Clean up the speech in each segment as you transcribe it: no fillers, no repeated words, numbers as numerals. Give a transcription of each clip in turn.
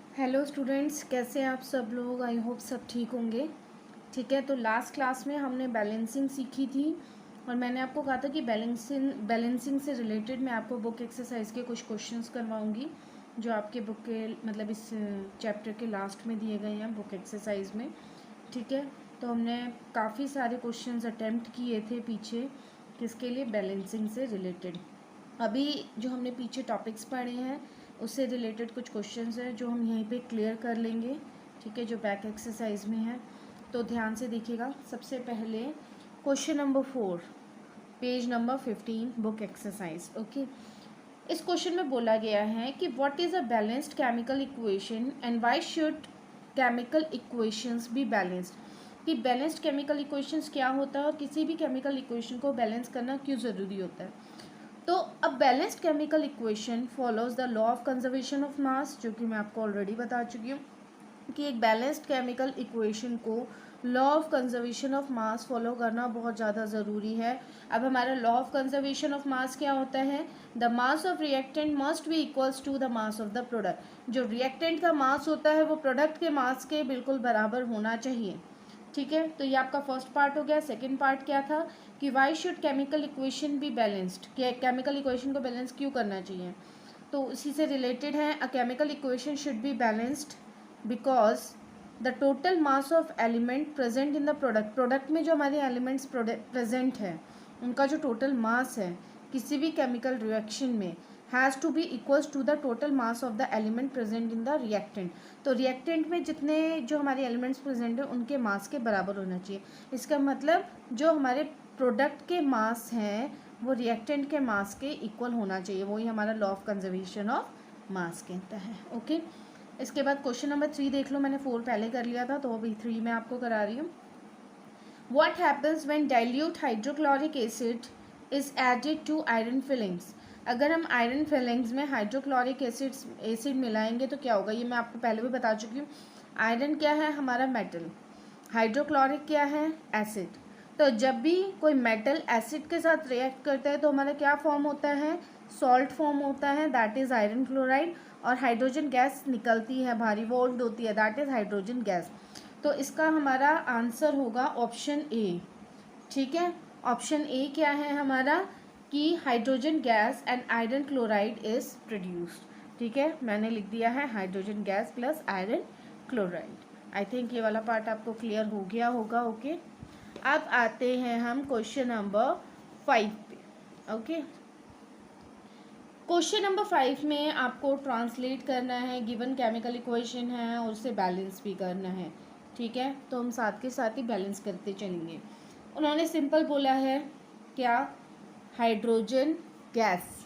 Hello students, कैसे हैं आप सब लोग। आई होप सब ठीक होंगे। ठीक है, तो लास्ट क्लास में हमने बैलेंसिंग सीखी थी और मैंने आपको कहा था कि बैलेंसिंग से रिलेटेड मैं आपको बुक एक्सरसाइज के कुछ क्वेश्चंस करवाऊंगी जो आपके बुक के मतलब इस चैप्टर के लास्ट में दिए गए हैं बुक एक्सरसाइज में। ठीक है, तो हमने काफ़ी सारे क्वेश्चंस अटेम्प्ट किए थे पीछे, किसके लिए, बैलेंसिंग से रिलेटेड। अभी जो हमने पीछे टॉपिक्स पढ़े हैं उससे रिलेटेड कुछ क्वेश्चंस हैं जो हम यहीं पे क्लियर कर लेंगे। ठीक है, जो बैक एक्सरसाइज में है, तो ध्यान से देखिएगा। सबसे पहले question number 4, page number 15, book exercise. Okay, इस क्वेश्चन में बोला गया है कि what is a balanced chemical equation and why should chemical equations be balanced. कि बैलेंस्ड केमिकल इक्वेशंस क्या होता है और किसी भी केमिकल इक्वेशन को बैलेंस करना क्यों ज़रूरी होता है। तो a balanced chemical equation follows the law of conservation of मास, जो कि मैं आपको ऑलरेडी बता चुकी हूँ कि एक बैलेंस्ड केमिकल इक्वेशन को law of conservation of mass follow करना बहुत ज़्यादा ज़रूरी है। अब हमारा law of conservation of mass क्या होता है, the mass of reactant must be equals to the mass of the product. जो रिएक्टेंट का मास होता है वो प्रोडक्ट के मास के बिल्कुल बराबर होना चाहिए। ठीक है, तो ये आपका फर्स्ट पार्ट हो गया। सेकेंड पार्ट क्या था कि why should chemical equation be balanced, chemical equation को बैलेंस क्यों करना चाहिए। तो उसी से रिलेटेड है, a chemical equation should be balanced because the total mass of element present in the product में जो हमारे एलिमेंट्स प्रेजेंट हैं उनका जो टोटल मास है किसी भी केमिकल रिएक्शन में has to be equals to the total mass of the element present in the reactant. तो रिएक्टेंट में जितने जो हमारे एलिमेंट्स प्रेजेंट हैं उनके मास के बराबर होना चाहिए। इसका मतलब जो हमारे प्रोडक्ट के मास हैं वो रिएक्टेंट के मास के इक्वल होना चाहिए। वही हमारा लॉ ऑफ कंजर्वेशन ऑफ मास कहता है। ओके, इसके बाद क्वेश्चन नंबर 3 देख लो। मैंने 4 पहले कर लिया था तो अभी 3 मैं आपको करा रही हूँ। What happens when dilute hydrochloric acid is added to iron fillings? अगर हम आयरन फिलिंग्स में हाइड्रोक्लोरिक एसिड मिलाएंगे तो क्या होगा, ये मैं आपको पहले भी बता चुकी हूँ। आयरन क्या है, हमारा मेटल। हाइड्रोक्लोरिक क्या है, एसिड। तो जब भी कोई मेटल एसिड के साथ रिएक्ट करता है तो हमारा क्या फॉर्म होता है, सॉल्ट फॉर्म होता है, दैट इज़ आयरन क्लोराइड। और हाइड्रोजन गैस निकलती है, भारी वॉल्व होती है, दैट इज़ हाइड्रोजन गैस। तो इसका हमारा आंसर होगा ऑप्शन ए। ठीक है, ऑप्शन ए क्या है हमारा कि hydrogen gas and iron chloride is produced. ठीक है, मैंने लिख दिया है hydrogen gas plus iron chloride. I think ये वाला पार्ट आपको क्लियर हो गया होगा। ओके, अब आते हैं हम क्वेश्चन नंबर 5 पे। ओके, क्वेश्चन नंबर 5 में आपको ट्रांसलेट करना है, गिवन केमिकल इक्वेशन है और उसे बैलेंस भी करना है। ठीक है, तो हम साथ के साथ ही बैलेंस करते चलेंगे। उन्होंने सिंपल बोला है क्या, हाइड्रोजन गैस,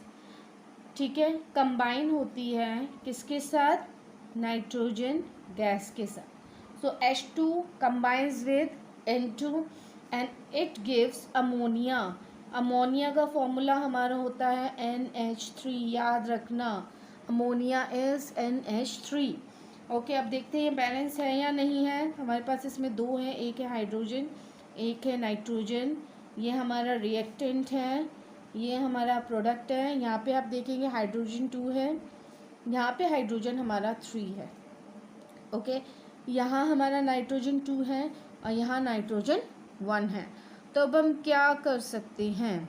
ठीक है, कंबाइन होती है किसके साथ, नाइट्रोजन गैस के साथ। सो H2 combines with N2 and it gives ammonia. Ammonia का फॉर्मूला हमारा होता है NH3, याद रखना, अमोनिया इज NH3। ओके, अब देखते हैं बैलेंस है या नहीं है। हमारे पास इसमें दो है, एक है हाइड्रोजन, एक है नाइट्रोजन। ये हमारा रिएक्टेंट है, ये हमारा प्रोडक्ट है। यहाँ पे आप देखेंगे हाइड्रोजन 2 है, यहाँ पे हाइड्रोजन हमारा 3 है। ओके, यहाँ हमारा नाइट्रोजन 2 है और यहाँ नाइट्रोजन 1 है। तो अब हम क्या कर सकते हैं,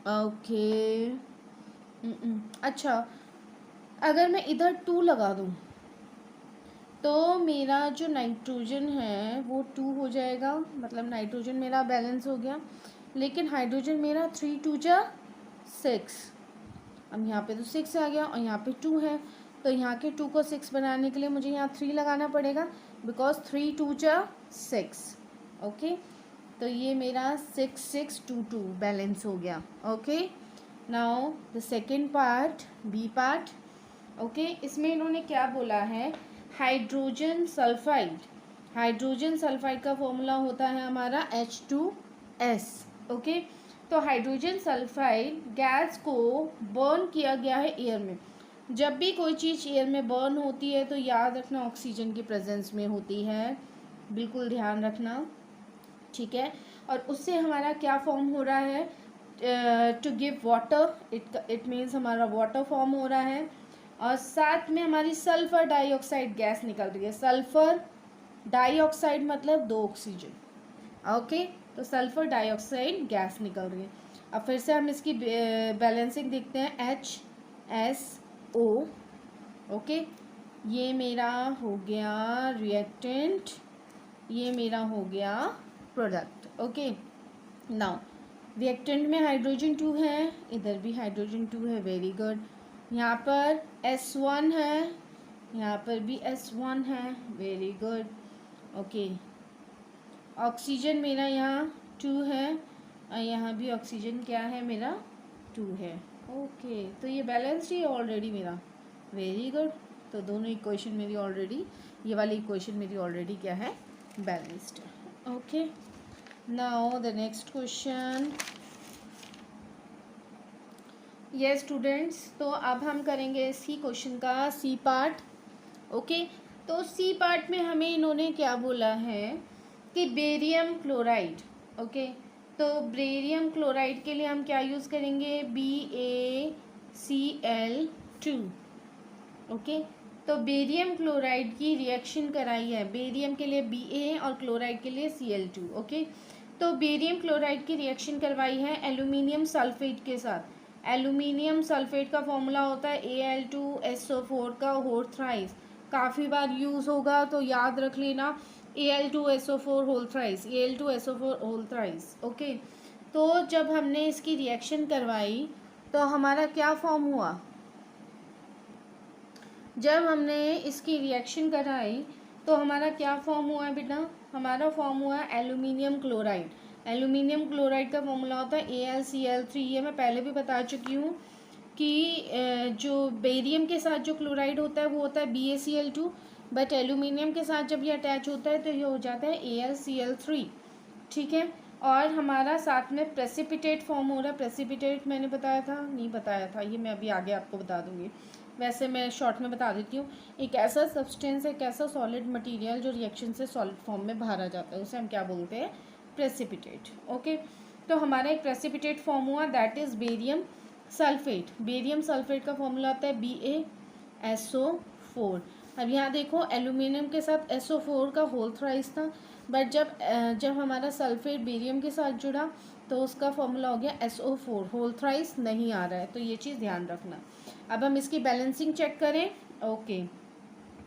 ओके अच्छा, अगर मैं इधर 2 लगा दूँ तो मेरा जो नाइट्रोजन है वो 2 हो जाएगा, मतलब नाइट्रोजन मेरा बैलेंस हो गया। लेकिन हाइड्रोजन मेरा 3 2 जा 6, अब यहाँ पे तो 6 आ गया और यहाँ पे 2 है। तो यहाँ के 2 को 6 बनाने के लिए मुझे यहाँ 3 लगाना पड़ेगा, बिकॉज 3 2 जा 6। ओके, तो ये मेरा 6 6 2 2 बैलेंस हो गया। Okay, now the second part, B part. Okay, इसमें इन्होंने क्या बोला है, हाइड्रोजन सल्फाइड। हाइड्रोजन सल्फाइड का फॉर्मूला होता है हमारा H2S। ओके, तो हाइड्रोजन सल्फाइड गैस को बर्न किया गया है एयर में। जब भी कोई चीज़ एयर में बर्न होती है तो याद रखना ऑक्सीजन की प्रेजेंस में होती है, बिल्कुल ध्यान रखना। ठीक है, और उससे हमारा क्या फॉर्म हो रहा है, to give water, it means हमारा वाटर फॉर्म हो रहा है। और साथ में हमारी सल्फर डाइऑक्साइड गैस निकल रही है। सल्फर डाइऑक्साइड मतलब 2 ऑक्सीजन, ओके। तो सल्फर डाइऑक्साइड गैस निकल रही है। अब फिर से हम इसकी बैलेंसिंग देखते हैं। HSO, ओके, ये मेरा हो गया रिएक्टेंट, ये मेरा हो गया प्रोडक्ट, ओके। नाउ रिएक्टेंट में हाइड्रोजन 2 है, इधर भी हाइड्रोजन 2 है, वेरी गुड। यहाँ पर S1 है, यहाँ पर भी S1 है, वेरी गुड, ओके। ऑक्सीजन मेरा यहाँ 2 है और यहाँ भी ऑक्सीजन क्या है मेरा 2 है, ओके। तो ये बैलेंस ही ऑलरेडी मेरा, वेरी गुड। तो दोनों इक्वेशन मेरी ऑलरेडी, ये वाली इक्वेशन मेरी ऑलरेडी क्या है, बैलेंस्ड है, okay. Now the next question. ये स्टूडेंट्स, तो अब हम करेंगे इसी क्वेश्चन का सी पार्ट, ओके। तो सी पार्ट में हमें इन्होंने क्या बोला है कि बेरियम क्लोराइड, ओके। तो बेरियम क्लोराइड के लिए हम क्या यूज़ करेंगे, BaCl2, ओके। तो बेरियम क्लोराइड की रिएक्शन कराई है, बेरियम के लिए Ba और क्लोराइड के लिए Cl2, ओके। तो बेरियम क्लोराइड की रिएक्शन करवाई है एल्यूमिनियम सल्फेट के साथ। एल्यूमिनियम सल्फेट का फॉर्मूला होता है Al2SO4 का होल थ्राइस, काफ़ी बार यूज़ होगा तो याद रख लेना, Al2SO4 whole thrice, Al2SO4 whole thrice, okay. तो जब हमने इसकी रिएक्शन करवाई तो हमारा क्या फॉर्म हुआ, जब हमने इसकी रिएक्शन कराई तो हमारा क्या फॉर्म हुआ है बेटा, हमारा फॉर्म हुआ है एल्यूमिनियम क्लोराइड। एल्यूमिनियम क्लोराइड का फॉर्मूला होता है AlCl3। ये मैं पहले भी बता चुकी हूँ कि जो बेरियम के साथ जो क्लोराइड होता है वो होता है BaCl2, बट एल्यूमिनियम के साथ जब ये अटैच होता है तो ये हो जाता है AlCl3, ठीक है। और हमारा साथ में प्रेसिपिटेट फॉर्म हो रहा है। प्रेसिपिटेट मैंने बताया था, नहीं बताया था, ये मैं अभी आगे आपको बता दूंगी, वैसे मैं शॉर्ट में बता देती हूँ। एक ऐसा सब्सटेंस है, एक ऐसा सॉलिड मटेरियल जो रिएक्शन से सॉलिड फॉर्म में बाहर आ जाता है, उसे हम क्या बोलते हैं, प्रेसिपिटेट, ओके। तो हमारा एक प्रेसिपिटेट फॉर्म हुआ, that is barium sulphate. Barium sulphate का फॉर्मूला आता है BaSO4। अब यहाँ देखो एल्यूमिनियम के साथ SO4 का होल थ्राइस था, बट जब हमारा सल्फेट बेरियम के साथ जुड़ा तो उसका फॉर्मूला हो गया SO4, होल थ्राइस नहीं आ रहा है, तो ये चीज़ ध्यान रखना। अब हम इसकी बैलेंसिंग चेक करें, ओके।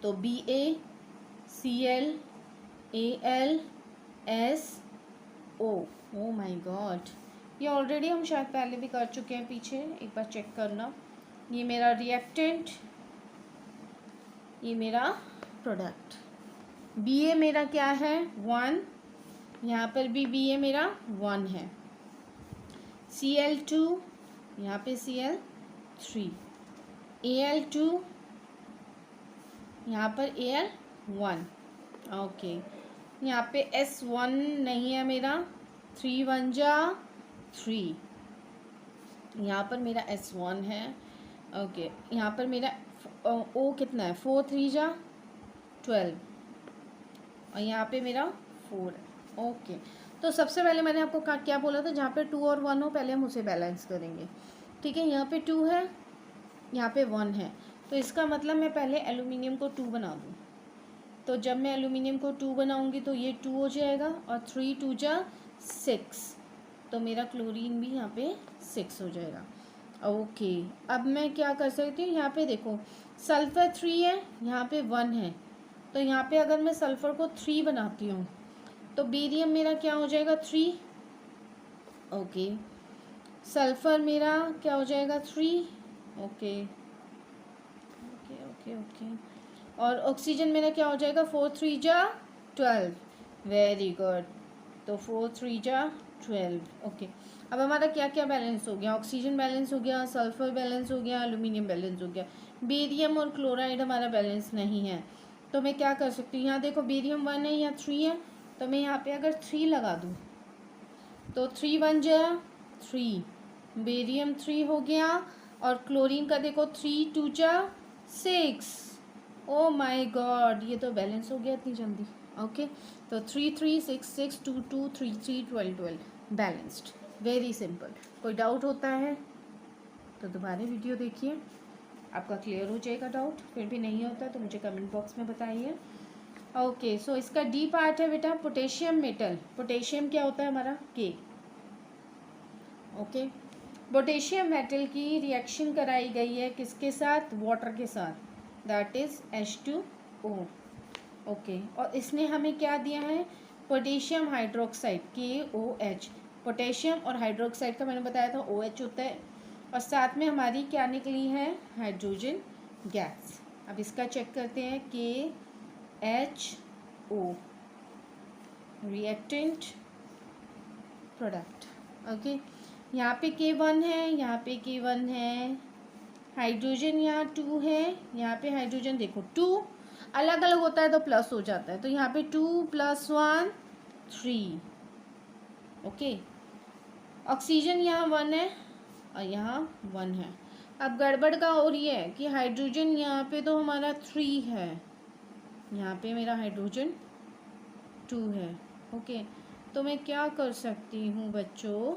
तो BaCl AlSO, oh my God, ये ऑलरेडी हम शायद पहले भी कर चुके हैं, पीछे एक बार चेक करना। ये मेरा रिएक्टेंट, ये मेरा प्रोडक्ट। Ba मेरा क्या है 1, यहाँ पर भी Ba मेरा 1 है। Cl2, यहाँ पे Cl3, Al2, यहाँ पर Al1, ओके। यहाँ पे S1 नहीं है मेरा, 3 1 जा 3, यहाँ पर मेरा S1 है, ओके। यहाँ पर मेरा O कितना है, 4 3 जा 12, और यहाँ पे मेरा 4 है, ओके। तो सबसे पहले मैंने आपको क्या बोला था, जहाँ पे 2 और 1 हो पहले हम उसे बैलेंस करेंगे, ठीक है। यहाँ पे 2 है, यहाँ पे 1 है, तो इसका मतलब मैं पहले एल्यूमिनियम को 2 बना दूँ। तो जब मैं एल्यूमिनियम को 2 बनाऊँगी तो ये 2 हो जाएगा, और 3 2 जा 6, तो मेरा क्लोरीन भी यहाँ पे 6 हो जाएगा, ओके। अब मैं क्या कर सकती हूँ, यहाँ पे देखो सल्फ़र 3 है, यहाँ पे 1 है, तो यहाँ पे अगर मैं सल्फ़र को 3 बनाती हूँ तो बेरियम मेरा क्या हो जाएगा 3, ओके। सल्फ़र मेरा क्या हो जाएगा 3, ओके ओके ओके ओके। और ऑक्सीजन मेरा क्या हो जाएगा 4 3 जा 12, वेरी गुड। तो 4 3 जा 12, ओके। अब हमारा क्या क्या बैलेंस हो गया, ऑक्सीजन बैलेंस हो गया, सल्फ़र बैलेंस हो गया, एल्यूमिनियम बैलेंस हो गया। बेरियम और क्लोराइड हमारा बैलेंस नहीं है, तो मैं क्या कर सकती हूँ, यहाँ देखो बेरियम 1 है, यहाँ 3 है, तो मैं यहाँ पे अगर 3 लगा दूँ तो 3 1 जा 3, बेरियम 3 हो गया, और क्लोरीन का देखो 3 2 जा 6, ओ माय गॉड, ये तो बैलेंस हो गया इतनी जल्दी, ओके। तो 3 3 6 6 2 2 3 3 12 12, बैलेंस्ड, वेरी सिंपल। कोई डाउट होता है तो दोबारा वीडियो देखिए। आपका क्लियर हो जाएगा डाउट। फिर भी नहीं होता तो मुझे कमेंट बॉक्स में बताइए। ओके, सो इसका डी पार्ट है बेटा पोटेशियम मेटल। पोटेशियम क्या होता है हमारा? के। ओके, पोटेशियम मेटल की रिएक्शन कराई गई है किसके साथ? वाटर के साथ, दैट इज H2O। ओके, और इसने हमें क्या दिया है? Potassium hydroxide KOH। पोटेशियम और हाइड्रोक्साइड का मैंने बताया था OH होता है, और साथ में हमारी क्या निकली है? Hydrogen gas. अब इसका चेक करते हैं KHO रिएक्टेंट प्रोडक्ट। ओके, यहाँ पे K1 है, यहाँ पे K1 है, हाइड्रोजन यहाँ 2 है, यहाँ पे हाइड्रोजन देखो 2 अलग अलग होता है तो प्लस हो जाता है, तो यहाँ पे 2 + 1 3। ओके, ऑक्सीजन यहाँ 1 है और यहाँ 1 है। अब गड़बड़ का और ये है कि हाइड्रोजन यहाँ पे तो हमारा 3 है, यहाँ पे मेरा हाइड्रोजन 2 है। ओके, तो मैं क्या कर सकती हूँ बच्चों,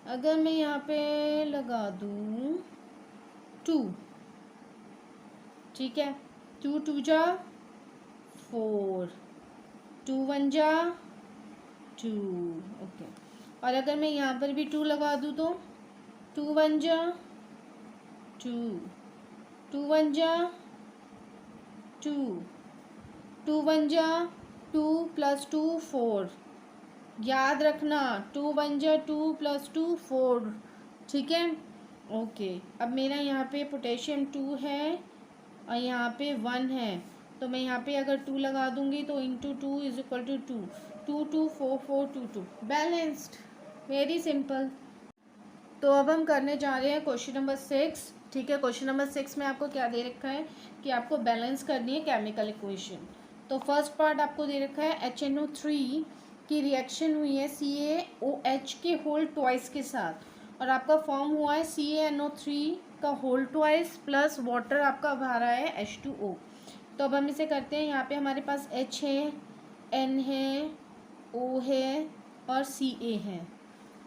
अगर मैं यहाँ पे लगा दूँ 2, ठीक है, 2 2 जा 4, 2 1 जा 2। ओके, और अगर मैं यहाँ पर भी 2 लगा दूँ तो 2 1 जा 2, 2 1 जा 2, 2 1 जा 2 + 2 4। याद रखना 2 1 जा 2 + 2 4, ठीक है। ओके, अब मेरा यहाँ पे पोटेशियम 2 है और यहाँ पे 1 है, तो मैं यहाँ पे अगर 2 लगा दूँगी तो इंटू 2 = 2, 2 2 4 4 2 2, बैलेंस्ड, वेरी सिंपल। तो अब हम करने जा रहे हैं क्वेश्चन नंबर 6, ठीक है। क्वेश्चन नंबर 6 में आपको क्या दे रखा है कि आपको बैलेंस करनी है केमिकल इक्वेशन। तो फर्स्ट पार्ट आपको दे रखा है HNO3 की रिएक्शन हुई है CaOH के होल ट्वाइस के साथ, और आपका फॉर्म हुआ है CaNO3 का होल ट्वाइस प्लस वाटर आपका भरा है H2O। तो अब हम इसे करते हैं, यहाँ पे हमारे पास H है, N है, O है और Ca है।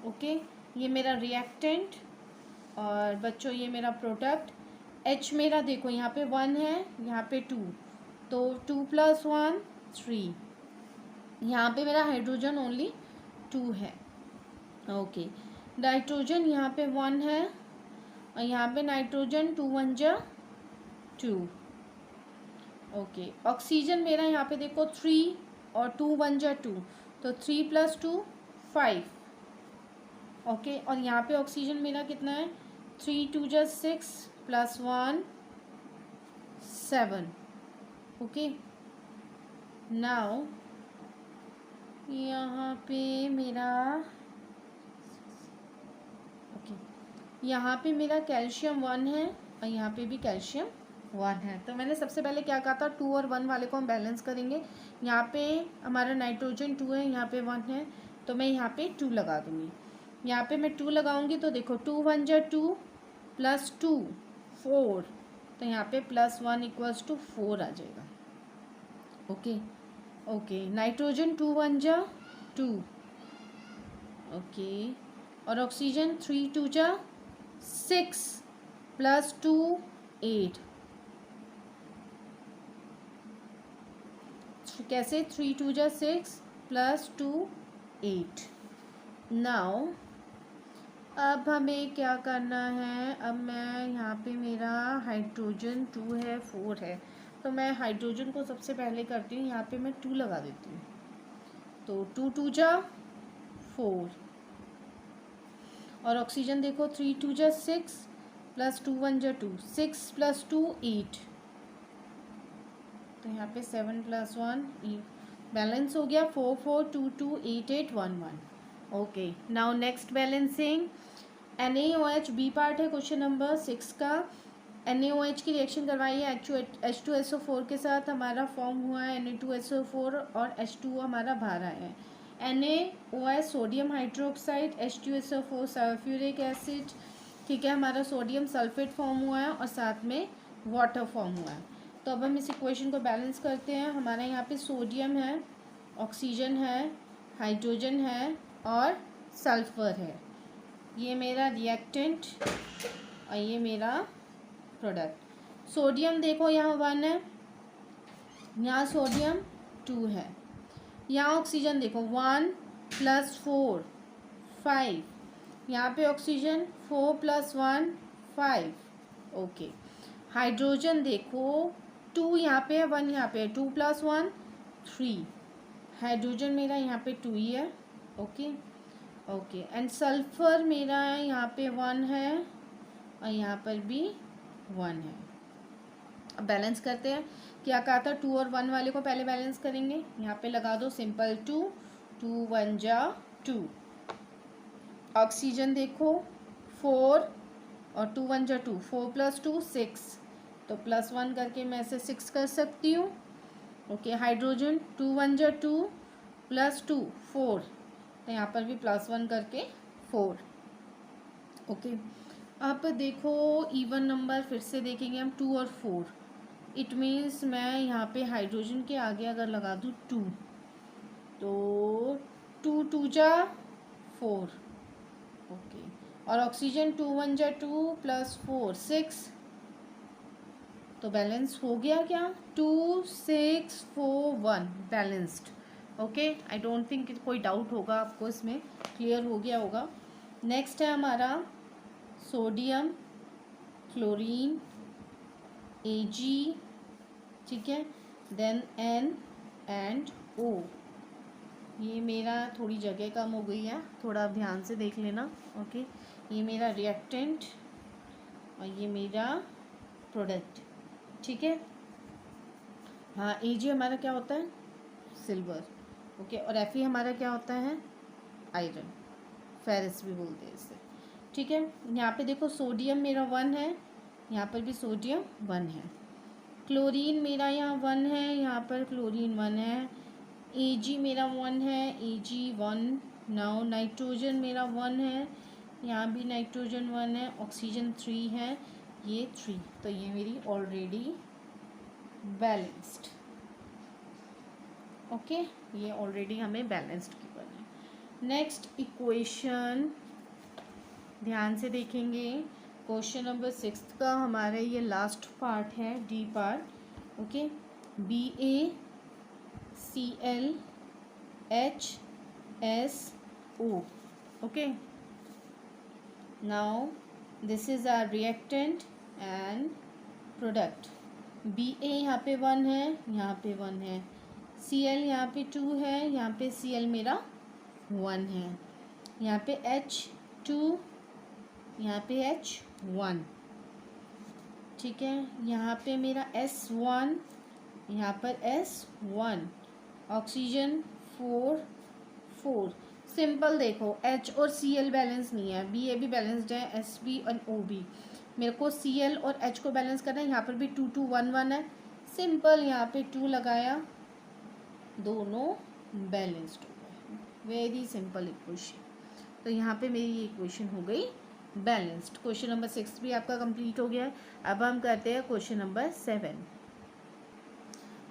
ओके, ये मेरा रिएक्टेंट और बच्चों ये मेरा प्रोडक्ट। H मेरा देखो यहाँ पे 1 है, यहाँ पे 2, तो 2 + 1 3। यहाँ पे मेरा हाइड्रोजन ओनली 2 है। ओके, नाइट्रोजन यहाँ पे 1 है और यहाँ पे नाइट्रोजन 2 1 जा 2। ओके, ऑक्सीजन मेरा यहाँ पे देखो 3 और 2 1 जा 2, तो 3 + 2 5। ओके, और यहाँ पे ऑक्सीजन मेरा कितना है? 3 2 जा 6 + 1 7। ओके, नाउ यहाँ पे मेरा यहाँ पे मेरा कैल्शियम 1 है और यहाँ पे भी कैल्शियम 1 है। तो मैंने सबसे पहले क्या कहा था, 2 और 1 वाले को हम बैलेंस करेंगे। यहाँ पे हमारा नाइट्रोजन 2 है, यहाँ पे 1 है, तो मैं यहाँ पे 2 लगा दूँगी। यहाँ पे मैं 2 लगाऊंगी तो देखो 2 1 जा 2 + 2 4, तो यहाँ पे +1 = 4 आ जाएगा। ओके ओके, नाइट्रोजन 2 1 जा 2। ओके, और ऑक्सीजन 3 2 जा 6 + 2 8। कैसे? 3 2 जा 6 + 2 8। नाउ अब हमें क्या करना है, अब मैं यहाँ पे मेरा हाइड्रोजन 2 है 4 है, तो मैं हाइड्रोजन को सबसे पहले करती हूँ, यहाँ पे मैं 2 लगा देती हूँ, तो 2 2 जा 4, और ऑक्सीजन देखो 3 2 जा 6 + 2 1 जा 2, 6 + 2 8, तो यहाँ पे 7 + 1 बैलेंस हो गया 4 4 2 2 8 8 1 1। Okay, now next balancing NaOH B part है क्वेश्चन नंबर 6 का। NaOH की रिएक्शन करवाई है H2SO4 के साथ, हमारा फॉर्म हुआ है Na2SO4 और H2O हमारा बाहर आया है। NaOH sodium hydroxide, H2SO4 sulphuric acid, ठीक है, हमारा सोडियम सल्फेट फॉर्म हुआ है और साथ में वाटर फॉर्म हुआ है। तो अब हम इस इक्वेशन को बैलेंस करते हैं। हमारा यहाँ पे सोडियम है, ऑक्सीजन है, हाइड्रोजन है और सल्फर है। ये मेरा रिएक्टेंट और ये मेरा प्रोडक्ट। सोडियम देखो यहाँ 1 है, यहाँ सोडियम 2 है, यहाँ ऑक्सीजन देखो 1 + 4 5, यहाँ पे ऑक्सीजन 4 + 1 5। ओके, हाइड्रोजन देखो 2 यहाँ पे है, 1 यहाँ पे है, 2 + 1 3, हाइड्रोजन मेरा यहाँ पे 2 ही है। ओके ओके, एंड सल्फर मेरा यहाँ पे 1 है और यहाँ पर भी 1 है। अब बैलेंस करते हैं। क्या कहा था, 2 और 1 वाले को पहले बैलेंस करेंगे। यहाँ पे लगा दो सिंपल 2, 2 1 जा 2। ऑक्सीजन देखो 4 और 2 1 जा 2, 4 + 2 6, तो +1 करके मैं इसे 6 कर सकती हूँ। ओके, हाइड्रोजन 2 1 जा 2 + 2 4, तो यहाँ पर भी +1 करके 4। ओके, अब देखो इवन नंबर फिर से देखेंगे हम 2 और 4। इट मीन्स मैं यहाँ पे हाइड्रोजन के आगे अगर लगा दूँ 2, तो 2 2 जा 4। ओके, और ऑक्सीजन 2 1 जा 2 + 4 6, तो बैलेंस हो गया क्या, 2 6 4 1 balanced. Okay, I don't think कोई डाउट होगा आपको, इसमें क्लियर हो गया होगा। नेक्स्ट है हमारा सोडियम, क्लोरीन, Ag, ठीक है, देन N एंड O। ये मेरा थोड़ी जगह कम हो गई है, थोड़ा ध्यान से देख लेना। ओके, ये मेरा रिएक्टेंट और ये मेरा प्रोडक्ट, ठीक है। हाँ, Ag हमारा क्या होता है, सिल्वर। ओके, और Fe हमारा क्या होता है, आयरन, फेरस भी बोलते हैं इससे, ठीक है। यहाँ पे देखो सोडियम मेरा 1 है, यहाँ पर भी सोडियम 1 है। क्लोरीन मेरा यहाँ 1 है, यहाँ पर क्लोरीन 1 है। Ag मेरा 1 है, Ag 1। नाउ नाइट्रोजन मेरा 1 है, यहाँ भी नाइट्रोजन 1 है। ऑक्सीजन 3 है, ये 3, तो ये मेरी ऑलरेडी बैलेंस्ड। ओके, ये ऑलरेडी हमें बैलेंस्ड की बना है। नेक्स्ट इक्वेशन ध्यान से देखेंगे, क्वेश्चन नंबर 6 का हमारा ये लास्ट पार्ट है, D part. Okay, BaClHSO। Okay, now this is our reactant and product. Ba यहाँ पे 1 है, यहाँ पे 1 है। Cl यहाँ पे 2 है, यहाँ पे Cl मेरा 1 है। यहाँ पे H2, यहाँ पे H1, ठीक है। यहाँ पे मेरा S1, यहाँ पर S1। ऑक्सीजन 4 4। सिंपल देखो, H और Cl बैलेंस नहीं है, Ba भी बैलेंस्ड है, Sb और OB। मेरे को Cl और H को बैलेंस करना है। यहाँ पर भी 2 2 1 1 है, सिंपल यहाँ पे 2 लगाया, दोनों बैलेंस्ड हो गए। Very simple equation. तो यहाँ पे मेरी ये इक्वेशन हो गई बैलेंस्ड। क्वेश्चन नंबर 6 भी आपका कंप्लीट हो गया है। अब हम करते हैं क्वेश्चन नंबर 7।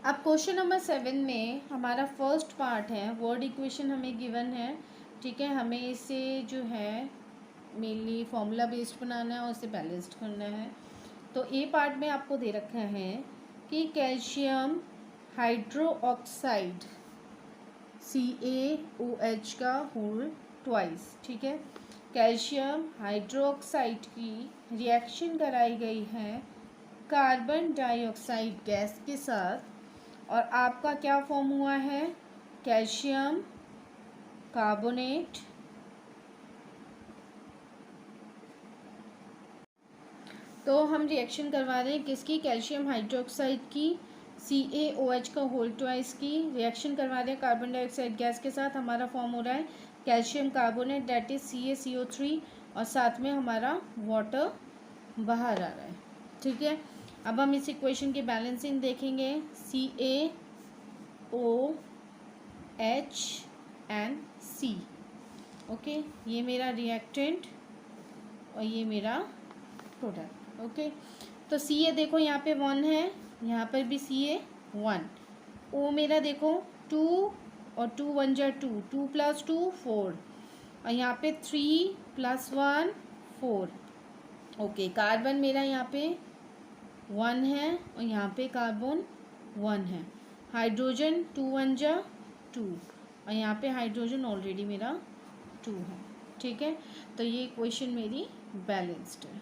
अब क्वेश्चन नंबर 7 में हमारा फर्स्ट पार्ट है, वर्ड इक्वेशन हमें गिवन है, ठीक है। हमें इसे जो है मेनली फॉर्मूला बेस्ड बनाना है और इसे बैलेंस्ड करना है। तो ए पार्ट में आपको दे रखा है कि कैल्शियम हाइड्रोक्साइड CaOH का होल ट्वाइस, ठीक है। कैल्शियम हाइड्रोक्साइड की रिएक्शन कराई गई है कार्बन डाइऑक्साइड गैस के साथ, और आपका क्या फॉर्म हुआ है, कैल्शियम कार्बोनेट तो हम रिएक्शन करवा रहे हैं किसकी, कैल्शियम हाइड्रोक्साइड की CaOH का होल ट्वाइस की रिएक्शन करवा रहे हैं कार्बन डाइऑक्साइड गैस के साथ। हमारा फॉर्म हो रहा है calcium carbonate, that is CaCO3, और साथ में हमारा वाटर बाहर आ रहा है, ठीक है। अब हम इस इक्वेशन की बैलेंसिंग देखेंगे, CaOH एंड C। ओके, ये मेरा रिएक्टेंट और ये मेरा प्रोडक्ट। ओके, तो Ca देखो यहाँ पे 1 है, यहाँ पर भी Ca 1। O मेरा देखो 2 और 2 1 जा 2, 2 + 2 4, और यहाँ पे 3 + 1 4। ओके, कार्बन मेरा यहाँ पे 1 है और यहाँ पे कार्बन 1 है। हाइड्रोजन 2 1 जा 2 और यहाँ पे हाइड्रोजन ऑलरेडी मेरा 2 है। ठीक है, तो ये इक्वेशन मेरी बैलेंस्ड है।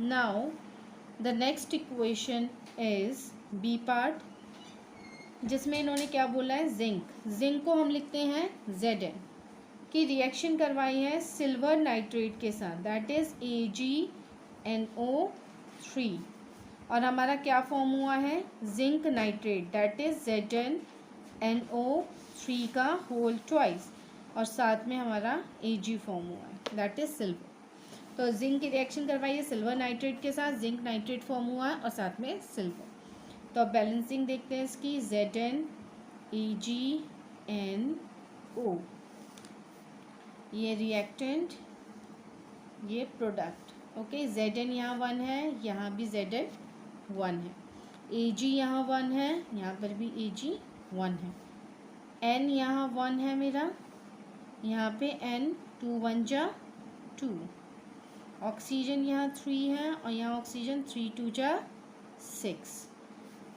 Now the next equation is B part, जिसमें इन्होंने क्या बोला है, जिंक को हम लिखते हैं Zn की रिएक्शन करवाई है सिल्वर नाइट्रेट के साथ, दैट इज AgNO3 और हमारा क्या फॉर्म हुआ है, zinc nitrate, that is ZnNO3 का होल ट्वाइस और साथ में हमारा Ag फॉर्म हुआ है, दैट इज सिल्वर। तो जिंक की रिएक्शन करवाई है सिल्वर नाइट्रेट के साथ, जिंक नाइट्रेट फॉर्म हुआ है और साथ में सिल्वर। तो अब बैलेंसिंग देखते हैं इसकी, ZnAgNO, ये रिएक्टेंट, ये प्रोडक्ट। ओके, Zn यहाँ 1 है, यहाँ भी Zn 1 है, Ag यहाँ 1 है, यहाँ पर भी Ag 1 है, N यहाँ 1 है मेरा, यहाँ पे N 2 1 जा 2, ऑक्सीजन यहाँ 3 है और यहाँ ऑक्सीजन 3 2 जा 6।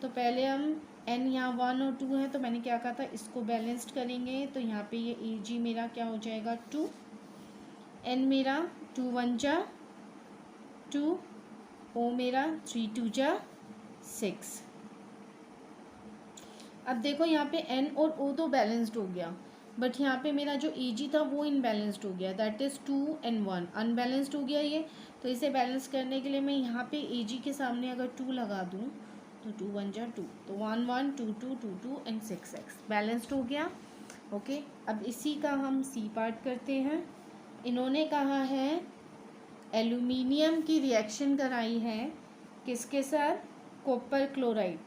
तो पहले हम N यहाँ 1 और 2 है, तो मैंने क्या कहा था, इसको बैलेंस्ड करेंगे। तो यहाँ पे ये Ag मेरा क्या हो जाएगा 2, N मेरा 2 1 जा 2, O मेरा 3 2 जा 6। अब देखो यहाँ पे N और O तो बैलेंस्ड हो गया, बट यहाँ पे मेरा जो Ag था वो इनबैलेंस्ड हो गया, दैट इज़ 2 and 1 अनबैलेंस्ड हो गया ये। तो इसे बैलेंस करने के लिए मैं यहाँ पे Ag के सामने अगर 2 लगा दूँ तो 2 1 जा 2, तो 1 1 2 2 2 2 एंड 6 6 बैलेंस्ड हो गया। ओके, अब इसी का हम सी पार्ट करते हैं। इन्होंने कहा है एल्यूमिनियम की रिएक्शन कराई है किसके साथ, copper chloride,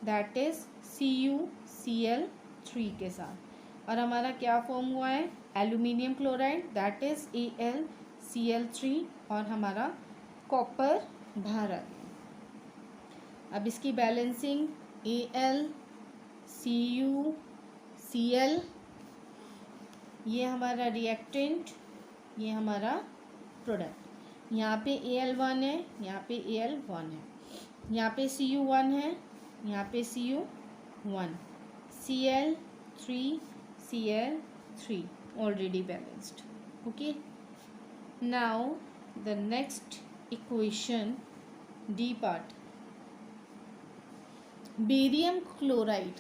that is CuCl3 के साथ, और हमारा क्या फॉर्म हुआ है, aluminium chloride, that is AlCl3 और हमारा कॉपर बाहर आ गया। अब इसकी बैलेंसिंग AlCuCl, ये हमारा रिएक्टेंट, ये हमारा प्रोडक्ट। यहाँ पे Al1 है, यहाँ पे Al1 है, यहाँ पे Cu1 है, यहाँ पे Cu1, Cl3 already balanced. Okay, now the next equation, D part, barium chloride.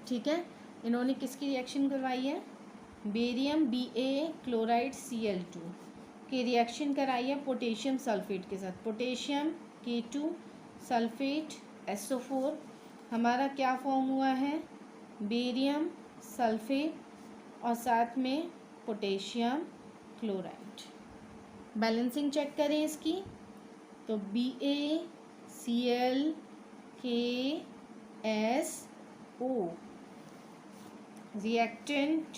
ठीक है, इन्होंने किसकी रिएक्शन करवाई है, बेरियम Ba क्लोराइड Cl2 की रिएक्शन कराई है पोटेशियम सल्फेट के साथ, पोटेशियम K2 सल्फेट SO4, हमारा क्या फॉर्म हुआ है, बेरियम सल्फेट और साथ में पोटेशियम क्लोराइड। बैलेंसिंग चेक करें इसकी, तो BaClKSO reactant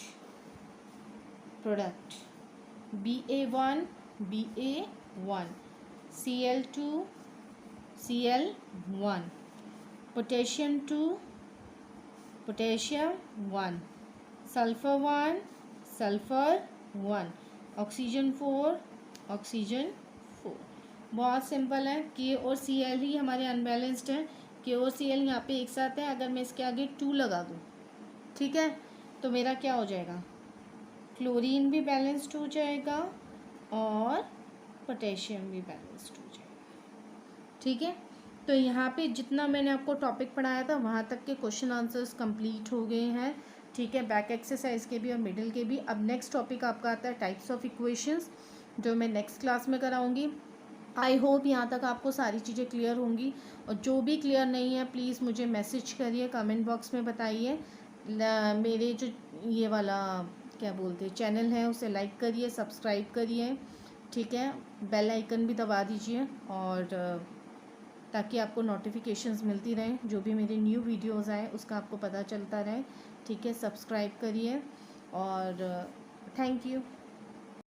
product, Ba1 Cl2 Cl1, potassium 2 potassium 1, sulphur 1 sulphur 1, oxygen 4 oxygen 4। बहुत सिंपल है, K और Cl ही हमारे अनबैलेंस्ड हैं, K और Cl यहाँ पे एक साथ है, अगर मैं इसके आगे 2 लगा दूँ, ठीक है, तो मेरा क्या हो जाएगा, क्लोरीन भी बैलेंस्ड हो जाएगा और पोटेशियम भी बैलेंस्ड हो जाएगा। ठीक है, तो यहाँ पे जितना मैंने आपको टॉपिक पढ़ाया था वहाँ तक के क्वेश्चन आंसर्स कंप्लीट हो गए हैं। ठीक है, बैक एक्सरसाइज के भी और मिडिल के भी। अब नेक्स्ट टॉपिक आपका आता है टाइप्स ऑफ इक्वेशंस, जो मैं नेक्स्ट क्लास में कराऊंगी। आई होप यहाँ तक आपको सारी चीज़ें क्लियर होंगी, और जो भी क्लियर नहीं है प्लीज़ मुझे मैसेज करिए, कमेंट बॉक्स में बताइए। मेरे जो ये वाला क्या बोलते हैं चैनल है उसे लाइक करिए, सब्सक्राइब करिए, ठीक है, बेल आइकन भी दबा दीजिए, और ताकि आपको नोटिफिकेशंस मिलती रहें, जो भी मेरे न्यू वीडियोस आए उसका आपको पता चलता रहे। ठीक है, सब्सक्राइब करिए और थैंक यू।